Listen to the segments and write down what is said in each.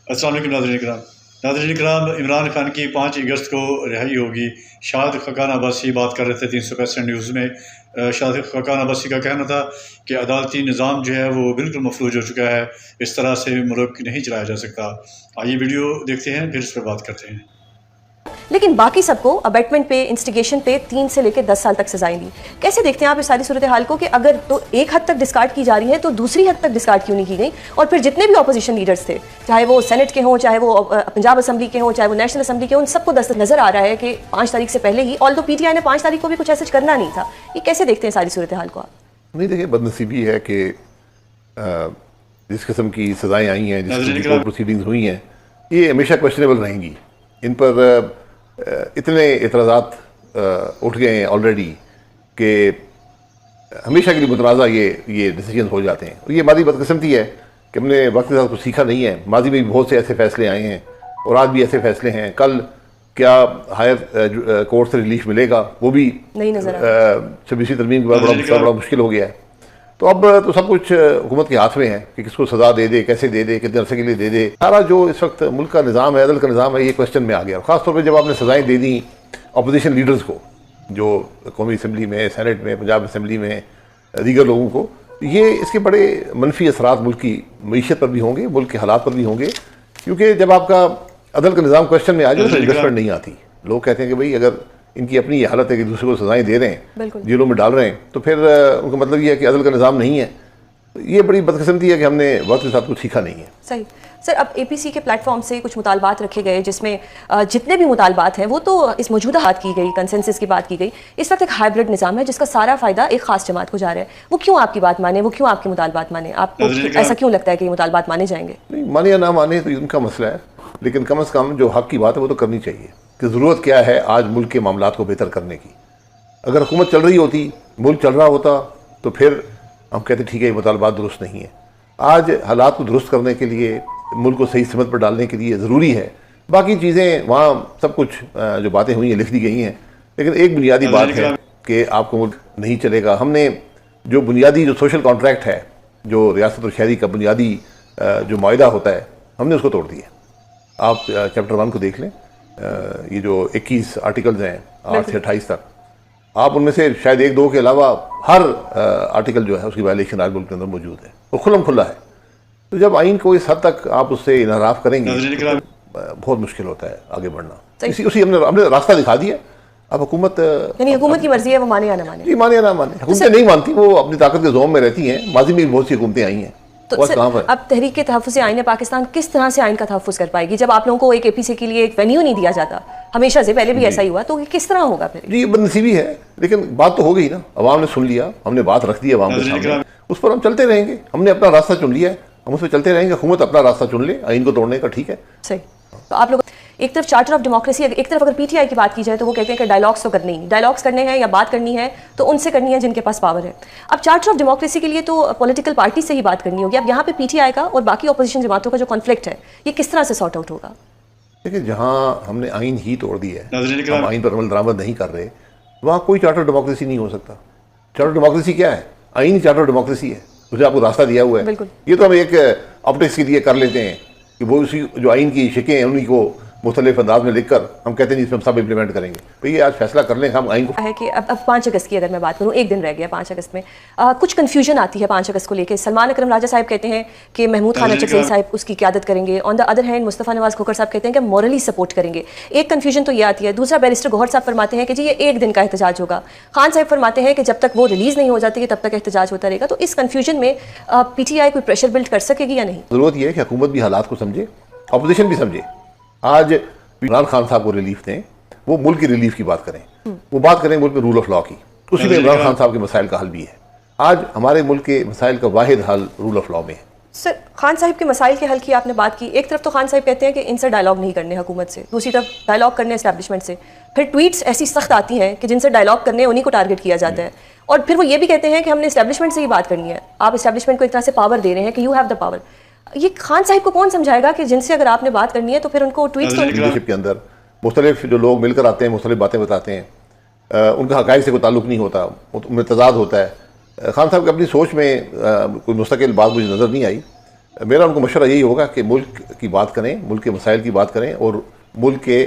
अस्सलाम वालेकुम नाज़रीन कराम, इमरान खान की 5 अगस्त को रिहाई होगी। शाहिद खकान अब्बासी बात कर रहे थे 365 न्यूज़ में। शाहिद खकान अब्बासी का कहना था कि अदालती निज़ाम जो है वो बिल्कुल मफलूज हो चुका है, इस तरह से मुल्क नहीं चलाया जा सकता। आइए वीडियो देखते हैं, फिर इस पर बात करते हैं। लेकिन बाकी सबको अबेटमेंट पे, इंस्टिगेशन पे 3 से लेकर 10 साल तक सजाएं दी। कैसे देखते हैं आप इस सारी सूरत हाल को कि अगर तो एक हद तक डिस्कार्ड की जा रही है तो दूसरी हद तक डिस्कार्ड क्यों नहीं की गई? और फिर जितने भी अपोजिशन लीडर्स थे, चाहे वो सेनेट के हों, चाहे वो पंजाब असम्बली के हों, चाहे वो नेशनल असम्बली के हों, उन सबको नजर आ रहा है कि 5 तारीख से पहले ही, ऑल्दो पीटीआई ने 5 तारीख को भी कुछ ऐसा करना नहीं था। ये कैसे देखते हैं सारी सूरत हाल को आप? नहीं, देखिए, बदनसीबी है कि जिस किस्म की सज़ाएँ आई हैं, जिस किस्म की कोर्ट प्रोसीडिंग्स हुई हैं, ये हमेशा क्वेश्चनेबल रहेंगी। इन पर इतने एतराज़ात उठ गए हैं ऑलरेडी कि हमेशा के लिए मुतनाज़ा ये डिसीजन हो जाते हैं। और ये हमारी बदकिस्मती है कि हमने वक्त के साथ कुछ सीखा नहीं है। माजी में भी बहुत से ऐसे फैसले आए हैं और आज भी ऐसे फैसले हैं। कल क्या हायर कोर्ट से रिलीफ मिलेगा वो भी नहीं नजर आ रहा। 26वीं तरमीम के बाद बड़ा मुश्किल हो गया है। तो अब तो सब कुछ हुकूमत के हाथ में है कि किसको सज़ा दे दे, कैसे दे दे, कितने अरसे के लिए दे दे। सारा जो इस वक्त मुल्क का निज़ाम है, अदल का निज़ाम है, ये क्वेश्चन में आ गया। ख़ासतौर पर जब आपने सज़ाएँ दे दी अपोजिशन लीडर्स को, जो कौमी असम्बली में, सेनेट में, पंजाब असम्बली में दीगर लोगों को, ये इसके बड़े मनफी असरात मुल्क की मईशत पर भी होंगे, मुल्क के हालात पर भी होंगे। क्योंकि जब आपका अदल का निज़ाम क्वेश्चन में आ जाए तो इन्वेस्टमेंट नहीं आती। लोग कहते हैं कि भाई अगर इनकी अपनी हालत है कि दूसरे को सजाएं दे रहे हैं, जेलों में डाल रहे हैं, तो फिर उनका मतलब ये है कि अदल का निज़ाम नहीं है। ये बड़ी बदकिस्मती है कि हमने वक्त के साथ कुछ सीखा नहीं है। सही सर, अब एपीसी के प्लेटफॉर्म से कुछ मुतालबात रखे गए, जिसमें जितने भी मुतालबात हैं वो तो इस मौजूदा बात की गई, कंसेंसस की बात की गई। इस वक्त एक हाइब्रिड निज़ाम है जिसका सारा फ़ायदा एक खास जमात को जा रहा है। वो क्यों आपकी बात माने, वो क्यों आपकी मुतालबात माने? आपको ऐसा क्यों लगता है कि ये मुतालबात माने जाएंगे? नहीं, माने या ना माने तो उनका मसला है, लेकिन कम अज़ कम जो हक़ की बात है वो तो करनी चाहिए कि ज़रूरत क्या है आज मुल्क के मामलात को बेहतर करने की। अगर हुकूमत चल रही होती, मुल्क चल रहा होता, तो फिर हम कहते ठीक है ये मुतालबात दुरुस्त नहीं है। आज हालात को दुरुस्त करने के लिए, मुल्क को सही सिमत पर डालने के लिए ज़रूरी है। बाकी चीज़ें वहाँ सब कुछ जो बातें हुई हैं लिख दी गई हैं, लेकिन एक बुनियादी बात है कि आपको मुल्क नहीं चलेगा। हमने जो बुनियादी जो सोशल कॉन्ट्रैक्ट है, जो रियासत और शहरी का बुनियादी जो मुआहदा होता है, हमने उसको तोड़ दिया। आप चैप्टर 1 को देख लें, ये जो 21 आर्टिकल्स हैं 8 से 28 तक, आप उनमें से शायद 1-2 के अलावा हर आर्टिकल जो है उसकी वायलेशन आज मुल्क के अंदर मौजूद है और खुल्लम खुल्ला है। तो जब आइन को इस हद तक आप उससे इनहराफ करेंगे तो बहुत मुश्किल होता है आगे बढ़ना। उसी हमने रास्ता दिखा दिया। अब हुकूमत, यानी हुकूमत की मर्जी है, वो माने या ना माने? नहीं माने या ना माने, हुकूमतें नहीं मानती, वो अपनी ताकत के ज़ोम में रहती हैं। माजी में भी बहुत सी हुकूमतें आई हैं। तो सर, अब तहरीक तहफ़्फ़ुज़ आइन पाकिस्तान किस तरह से आइन का तहफ़्फ़ुज़ कर पाएगी जब आप लोगों को एक एपीसी के लिए एक वेन्यू नहीं दिया जाता? हमेशा से पहले भी ऐसा ही हुआ, तो किस तरह होगा फिर? जी, ये बदनसीबी है, लेकिन बात तो हो गई ना, अवाम ने सुन लिया, हमने बात रख दी अवाम के सामने, उस पर हम चलते रहेंगे। हमने अपना रास्ता चुन लिया है, हम उस पर चलते रहेंगे। हुकूमत अपना रास्ता चुन ले आइन को तोड़ने का, ठीक है। सही। तो आप लोग एक तरफ चार्टर ऑफ डेमोक्रेसी, एक तरफ अगर पीटीआई की बात की जाए तो वो कहते हैं कि डायलॉग्स तो करने ही, डायलॉग्स करने हैं या बात करनी है तो उनसे करनी है जिनके पास पावर है। अब चार्टर ऑफ डेमोक्रेसी के लिए तो पॉलिटिकल पार्टी से ही बात करनी होगी। अब यहाँ पे पीटीआई का और बाकी अपोजिशन जमातों का जो कॉन्फ्लिक्ट है, ये किस तरह से सॉर्ट आउट होगा? देखिए, जहाँ हमने आइन ही तोड़ दी है, हम आइन पर अमल दरामद नहीं कर रहे, वहाँ कोई चार्टर डेमोक्रेसी नहीं हो सकता। चार्टर डेमोक्रेसी क्या है? आइन चार्टर डेमोक्रेसी है, उसे आपको रास्ता दिया हुआ है। ये तो हम एक ऑप्टिक्स के लिए कर लेते हैं कि वो उसी जो आइन की शिकें हैं उन्हीं को मुख्तलिफ अंदाज में लिख कर हम कहते हैं इसमें हम सब इम्प्लीमेंट करेंगे। तो ये आज फैसला कर लें हम आइन को। है कि अब 5 अगस्त की अगर मैं बात करूँ, एक दिन रह गया 5 अगस्त में, कुछ कन्फ्यूजन आती है 5 अगस्त को लेकर। सलमान अकरम राजा साहब कहते हैं कि महमूद खान अचकज़ई साहब उसकी क़यादत करेंगे। On the other hand Mustafa Nawaz Khokhar साहब कहते हैं कि मॉरली सपोर्ट करेंगे। एक कन्फ्यूजन तो ये आती है। दूसरा, बैरिस्टर गौहर साहब फरमाते हैं कि जी ये एक दिन का एहतजाज होगा। खान साहब फरमाते हैं कि जब तक वो रिलीज़ नहीं हो जाती है तब तक एहतजाज होता रहेगा। तो इस कन्फ्यूजन में पीटीआई कोई प्रेशर बिल्ड कर सकेगी या नहीं? ज़रूरत यह है कि हुकूमत भी हालात को समझे, अपोजिशन भी समझे। आज इमरान खान साहब को रिलीफ दें, वो मुल्क की रिलीफ की बात करें, वो बात करें मुल्क में रूल ऑफ लॉ की। उसी में इमरान खान साहब के मसाइल का हल भी है। आज हमारे मुल्क के मसाइल का वाहिद हल रूल ऑफ लॉ में है। सर, खान साहब के मसाइल के हल की आपने बात की। एक तरफ तो खान साहब कहते हैं कि इनसे डायलॉग नहीं करने हुकूमत से, दूसरी तरफ डायलॉग करने एस्टैब्लिशमेंट से। फिर ट्वीट्स ऐसी सख्त आती हैं कि जिनसे डायलॉग करने उन्हीं को टारगेट किया जाता है। और फिर वो ये भी कहते हैं कि हमने एस्टैब्लिशमेंट से ही बात करनी है। आप एस्टैब्लिशमेंट को एक तरह से पावर दे रहे हैं कि यू हैव द पावर। ये खान साहब को कौन समझाएगा कि जिनसे अगर आपने बात करनी है तो फिर उनको ट्वीट्स लीडरशिप के अंदर मुख्तलिफ जो लोग मिलकर आते हैं, मुख्तलिफ बातें बताते हैं, उनका हक़ाइक़ से कोई ताल्लुक़ नहीं होता, उनमें तज़ाद होता है। खान साहब की अपनी सोच में कोई मुस्तकिल बात मुझे नज़र नहीं आई। मेरा उनको मशवरा यही होगा कि मुल्क की बात करें, मुल्क के मसाइल की बात करें और मुल्क के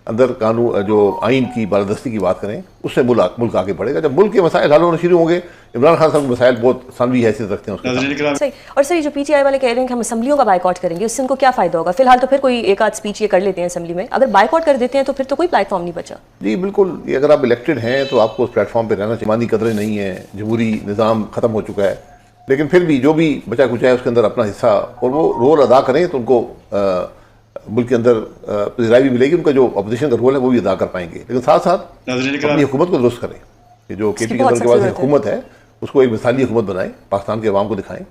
अंदर कानून जो आइन की बालादस्ती की बात करें, उससे मुल्क आगे बढ़ेगा। जब मुल्क के मसाइल हल होने शुरू होंगे, इमरान खान साहब के मसाइल बहुत सानवी हैसियत रखते हैं उसके साथ। नाज़रीन किराम, सही। और सर, ये जो पीटीआई वाले कह रहे हैं कि हम असम्बलियों का बाइकआउट करेंगे, उससे उनको क्या फ़ायदा होगा? फिलहाल तो फिर कोई एक आध स्पीच ये कर लेते हैं असम्बली में, अगर बाइकआउट कर देते हैं तो फिर तो कोई प्लेटफॉर्म नहीं बचा। जी बिल्कुल, ये अगर आप इलेक्टेड हैं तो आपको उस प्लेटफॉर्म पर रहना चाहिए। मानी कदरें नहीं है, जमहूरी निज़ाम ख़त्म हो चुका है, लेकिन फिर भी जो भी बचा कुचा है उसके अंदर अपना हिस्सा और वो रोल अदा करें तो उनको मुल्क के अंदर पजीराई भी मिलेगी, उनका जो अपोजिशन का रोल है वो भी अदा कर पाएंगे। लेकिन साथ साथ नाज़रीन किराम, अपनी हुकूमत को दुरुस्त करें कि जो के पी के बहुत दल के पास सख्त हुकूमत है उसको एक मिसाली हुकूमत बनाएं, पाकिस्तान के अवाम को दिखाएं।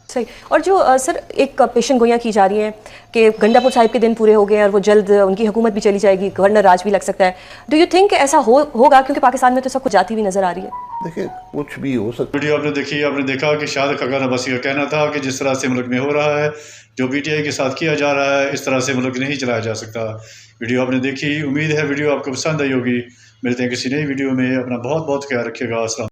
सही। और जो सर एक पेशन गोइयाँ की जा रही हैं कि गंडापुर साहिब के दिन पूरे हो गए और वो जल्द उनकी हुकूमत भी चली जाएगी, गवर्नर राज भी लग सकता है। डू यू थिंक ऐसा होगा? क्योंकि पाकिस्तान में तो सब कुछ जाती हुई नजर आ रही है। देखिए कुछ भी हो सकता वीडियो आपने देखी, आपने देखा कि शाहिद खकान अब्बासी का कहना था कि जिस तरह से मुल्क में हो रहा है, जो पीटीआई के साथ किया जा रहा है, इस तरह से मुल्क नहीं चलाया जा सकता। वीडियो आपने देखी, उम्मीद है वीडियो आपको पसंद आई होगी। मिलते हैं किसी नई वीडियो में, अपना बहुत बहुत ख्याल रखिएगा। अस्सलाम।